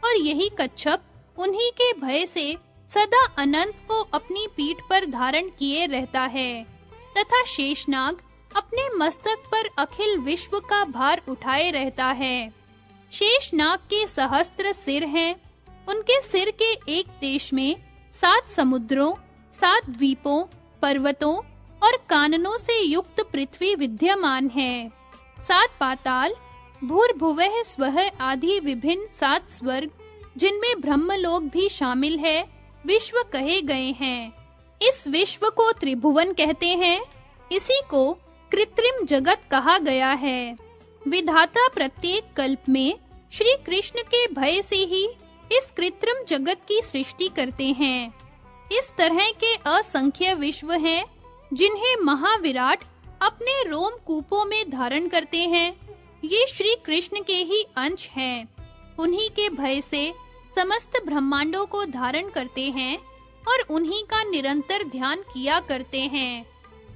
और यही कच्छप उन्हीं के भय से सदा अनंत को अपनी पीठ पर धारण किए रहता है, तथा शेषनाग अपने मस्तक पर अखिल विश्व का भार उठाए रहता है। शेषनाग के सहस्त्र सिर हैं। उनके सिर के एक देश में 7 समुद्रों, 7 द्वीपों, पर्वतों और काननों से युक्त पृथ्वी विद्यमान है। 7 पाताल, भूर्भुवः स्वः आदि विभिन्न 7 स्वर्ग, जिनमें ब्रह्मलोक भी शामिल है, विश्व कहे गए हैं। इस विश्व को त्रिभुवन कहते हैं। इसी को कृत्रिम जगत कहा गया है। विधाता प्रत्येक कल्प में श्री कृष्ण के भय से ही इस कृत्रिम जगत की सृष्टि करते हैं। इस तरह के असंख्य विश्व हैं, जिन्हें महाविराट अपने रोम कूपों में धारण करते हैं। ये श्री कृष्ण के ही अंश हैं। उन्हीं के भय से समस्त ब्रह्मांडों को धारण करते हैं और उन्हीं का निरंतर ध्यान किया करते हैं।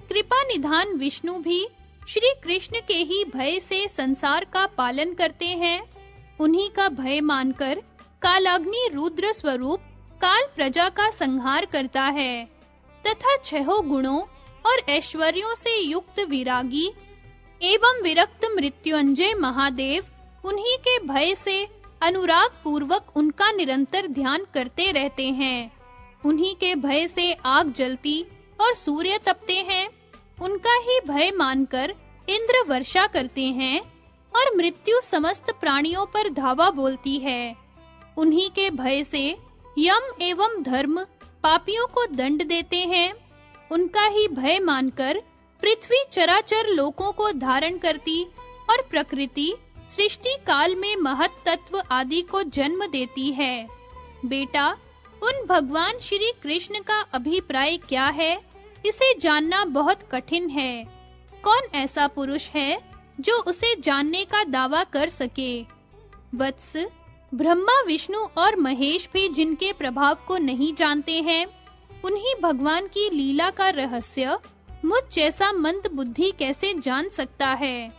कृपा निधान विष्णु भी श्री कृष्ण के ही भय से संसार का पालन करते हैं। उन्हीं का भय मानकर कालाग्नि रुद्र स्वरूप काल प्रजा का संहार करता है, तथा 6 गुणों और ऐश्वर्यों से युक्त विरागी एवं विरक्त मृत्युंजय महादेव उन्हीं के भय से अनुराग पूर्वक उनका निरंतर ध्यान करते रहते हैं। उन्हीं के भय से आग जलती और सूर्य तपते हैं। उनका ही भय मानकर इंद्र वर्षा करते हैं और मृत्यु समस्त प्राणियों पर धावा बोलती है। उन्हीं के भय से यम एवं धर्म पापियों को दंड देते हैं। उनका ही भय मानकर पृथ्वी चराचर लोकों को धारण करती और प्रकृति सृष्टि काल में महत् तत्व आदि को जन्म देती है। बेटा, उन भगवान श्री कृष्ण का अभिप्राय क्या है, इसे जानना बहुत कठिन है। कौन ऐसा पुरुष है जो उसे जानने का दावा कर सके? वत्स, ब्रह्मा, विष्णु और महेश भी जिनके प्रभाव को नहीं जानते हैं, उन्हीं भगवान की लीला का रहस्य मुझ जैसा मंद बुद्धि कैसे जान सकता है?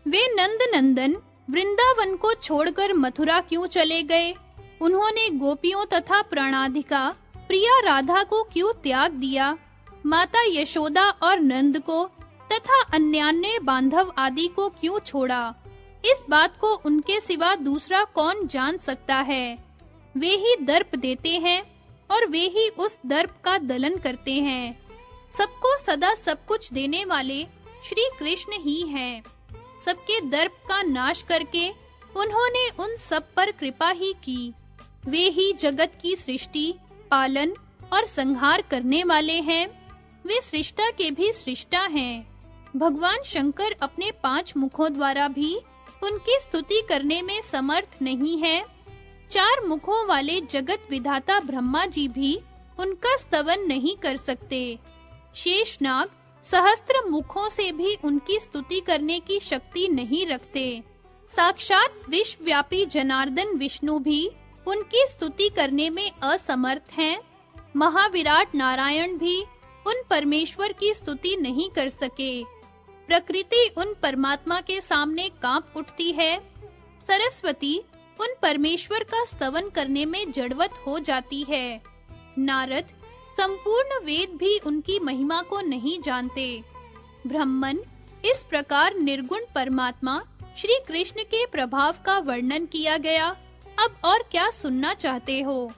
वे नंद नंदन वृंदावन को छोड़कर मथुरा क्यों चले गए? उन्होंने गोपियों तथा प्राणाधिका प्रिया राधा को क्यों त्याग दिया? माता यशोदा और नंद को तथा अन्यान्य बांधव आदि को क्यों छोड़ा? इस बात को उनके सिवा दूसरा कौन जान सकता है? वे ही दर्प देते हैं और वे ही उस दर्प का दलन करते हैं। सबको सदा सब कुछ देने वाले श्री कृष्ण ही हैं। सबके दर्प का नाश करके उन्होंने उन सब पर कृपा ही की। वे ही जगत की सृष्टि, पालन और संहार करने वाले हैं। वे सृष्टा के भी सृष्टा हैं। भगवान शंकर अपने 5 मुखों द्वारा भी उनकी स्तुति करने में समर्थ नहीं है। 4 मुखों वाले जगत विधाता ब्रह्मा जी भी उनका स्तवन नहीं कर सकते। शेषनाग सहस्त्र मुखों से भी उनकी स्तुति करने की शक्ति नहीं रखते। साक्षात विश्वव्यापी जनार्दन विष्णु भी उनकी स्तुति करने में असमर्थ हैं। महाविराट नारायण भी उन परमेश्वर की स्तुति नहीं कर सके। प्रकृति उन परमात्मा के सामने कांप उठती है। सरस्वती उन परमेश्वर का स्तवन करने में जड़वत हो जाती है। नारद संपूर्ण वेद भी उनकी महिमा को नहीं जानते। ब्रह्मन, इस प्रकार निर्गुण परमात्मा श्री कृष्ण के प्रभाव का वर्णन किया गया। अब और क्या सुनना चाहते हो?